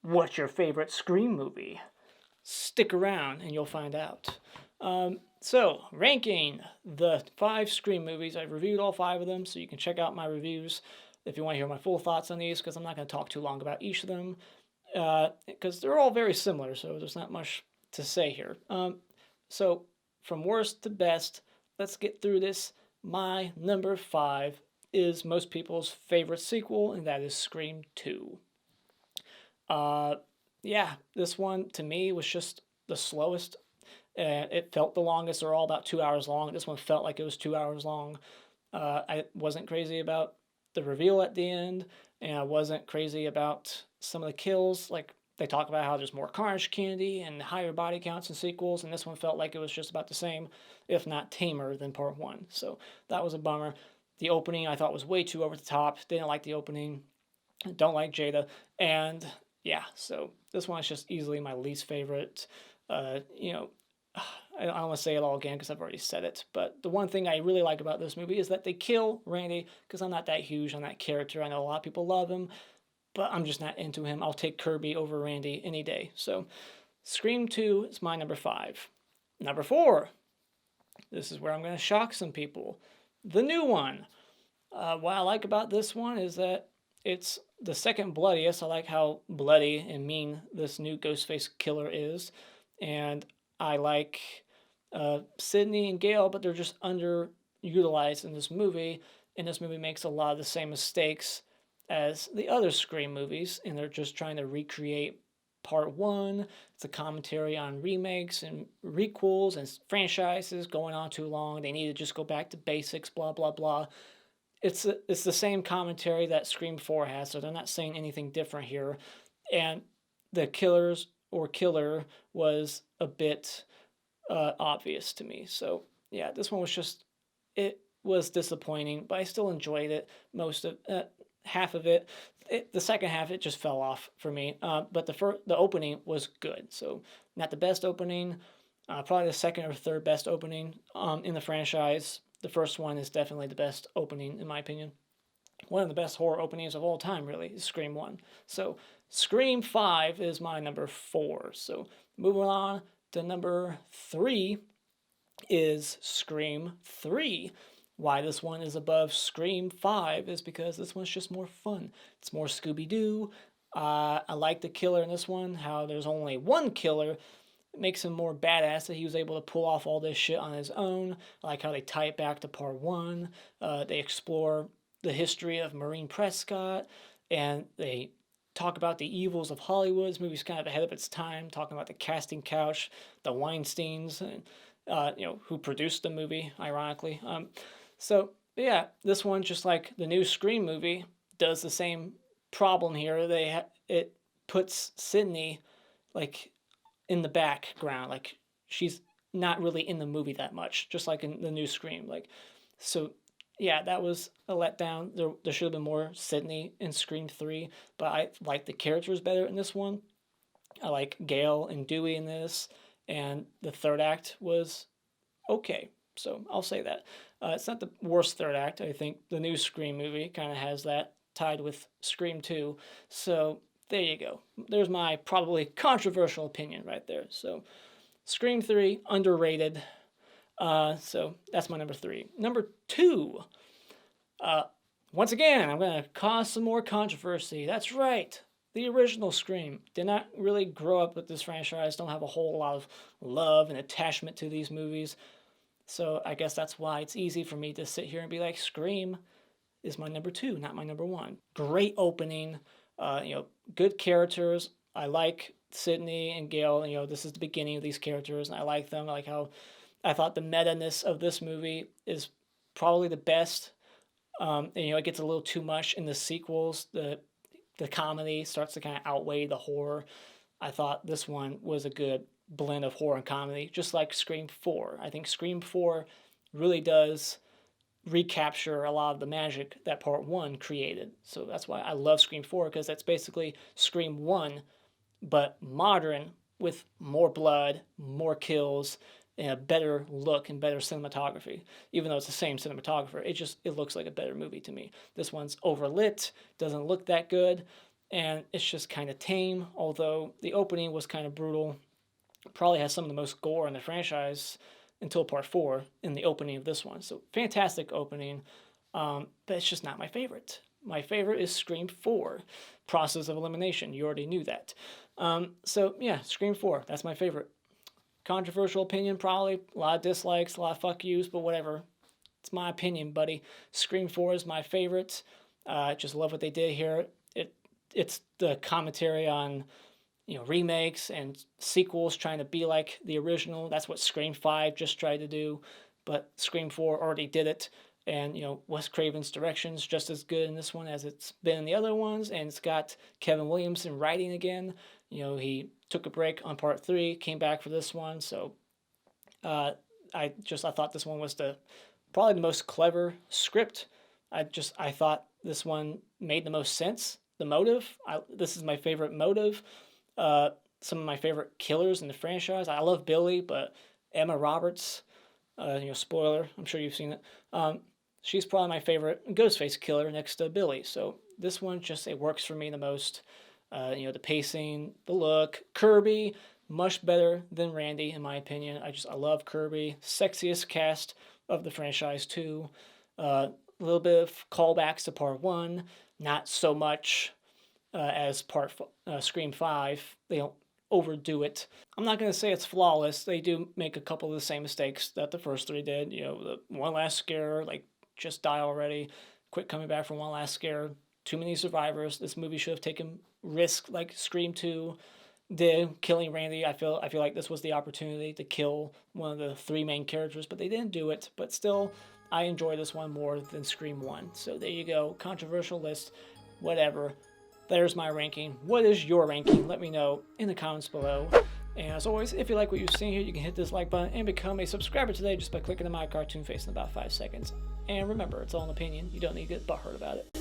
What's your favorite Scream movie? Stick around and you'll find out. So, ranking the 5 Scream movies. I've reviewed all 5 of them, so you can check out my reviews if you want to hear my full thoughts on these, because I'm not going to talk too long about each of them, because they're all very similar, so there's not much to say here. So, from worst to best, let's get through this. My number 5 is most people's favorite sequel, and that is Scream 2. Uh, yeah, this one to me was just the slowest. It felt the longest. They're all about 2 hours long. This one felt like it was 2 hours long. I wasn't crazy about the reveal at the end, and I wasn't crazy about some of the kills. Like, they talk about how there's more carnage candy and higher body counts in sequels, and this one felt like it was just about the same, if not tamer than part one. So that was a bummer. The opening I thought was way too over the top. Didn't like the opening. Don't like Jada, and yeah, so this one is just easily my least favorite. Uh, you know, I don't want to say it all again because I've already said it, but the one thing I really like about this movie is that they kill Randy, because I'm not that huge on that character. I know a lot of people love him, but I'm just not into him. I'll take Kirby over Randy any day. So Scream 2 is my number 5. Number 4, this is where I'm going to shock some people. The new one. What I like about this one is that it's the second bloodiest. I like how bloody and mean this new Ghostface killer is. And I like Sydney and Gale, but they're just underutilized in this movie. And this movie makes a lot of the same mistakes as the other Scream movies, and they're just trying to recreate part one. It's a commentary on remakes and requels and franchises going on too long. They need to just go back to basics, blah, blah, blah. It's the same commentary that Scream 4 has, so they're not saying anything different here. And the killers or killer was a bit obvious to me. So yeah, this one was just, it was disappointing, but I still enjoyed it. Most of half of it. The second half it just fell off for me. But the opening was good. So not the best opening, probably the second or third best opening in the franchise. The first one is definitely the best opening in my opinion. One of the best horror openings of all time, really, is Scream 1. So Scream 5 is my number 4. So moving on to number 3 is Scream 3. Why this one is above Scream 5 is because this one's just more fun. It's more Scooby-Doo. I like the killer in this one, how there's only one killer. It makes him more badass that he was able to pull off all this shit on his own. I like how they tie it back to part one. They explore the history of Maureen Prescott, and they talk about the evils of Hollywood. This movie's kind of ahead of its time, talking about the casting couch, the Weinsteins, and who produced the movie, ironically. So yeah, this one, just like the new Scream movie, does the same problem here. It puts Sydney like in the background, like she's not really in the movie that much, just like in the new Scream. Like, so yeah, that was a letdown. There should have been more Sydney in Scream 3, but I like the characters better in this one. I like Gale and Dewey in this, and the third act was okay. So I'll say that. It's not the worst third act. I think the new Scream movie kind of has that tied with Scream 2. So there you go. There's my probably controversial opinion right there. So Scream 3, underrated. So that's my number 3. Number 2, once again, I'm going to cause some more controversy. That's right. The original Scream. Did not really grow up with this franchise. Don't have a whole lot of love and attachment to these movies. So I guess that's why it's easy for me to sit here and be like, Scream is my number 2, not my number 1. Great opening, good characters. I like Sydney and Gale. This is the beginning of these characters, and I like them. I like how I thought the meta-ness of this movie is probably the best. It gets a little too much in the sequels. The comedy starts to kind of outweigh the horror. I thought this one was a good blend of horror and comedy, just like Scream 4. I think Scream 4 really does recapture a lot of the magic that part 1 created. So that's why I love Scream 4, because that's basically Scream 1, but modern with more blood, more kills, and a better look and better cinematography. Even though it's the same cinematographer, it looks like a better movie to me. This one's overlit, doesn't look that good. and it's just kind of tame, although the opening was kind of brutal. Probably has some of the most gore in the franchise until part 4 in the opening of this one. So fantastic opening, but it's just not my favorite. My favorite is Scream 4, Process of Elimination. You already knew that. So yeah, Scream 4, that's my favorite. Controversial opinion, probably. A lot of dislikes, a lot of fuck yous, but whatever. It's my opinion, buddy. Scream 4 is my favorite. Just love what they did here. It's the commentary on, remakes and sequels trying to be like the original. That's what Scream 5 just tried to do, but Scream 4 already did it. And, Wes Craven's direction's just as good in this one as it's been in the other ones, and it's got Kevin Williamson writing again. He took a break on part 3, came back for this one, so I thought this one was probably the most clever script. I thought this one made the most sense. The motive, this is my favorite motive. Some of my favorite killers in the franchise. I love Billy, but Emma Roberts, spoiler, I'm sure you've seen it. She's probably my favorite Ghostface killer next to Billy. So this one it works for me the most. The pacing, the look. Kirby, much better than Randy in my opinion. I love Kirby. Sexiest cast of the franchise too. A little bit of callbacks to part 1, not so much as Scream 5. They don't overdo it. I'm not going to say it's flawless. They do make a couple of the same mistakes that the first 3 did. The one last scare, just die already. Quit coming back from one last scare. Too many survivors. This movie should have taken risk like Scream 2 did, killing Randy. I feel like this was the opportunity to kill one of the 3 main characters, but they didn't do it. But still, I enjoy this one more than Scream 1. So there you go. Controversial list. Whatever. There's my ranking. What is your ranking? Let me know in the comments below. And as always, if you like what you've seen here, you can hit this like button and become a subscriber today just by clicking on my cartoon face in about 5 seconds. And remember, it's all an opinion. You don't need to get butthurt about it.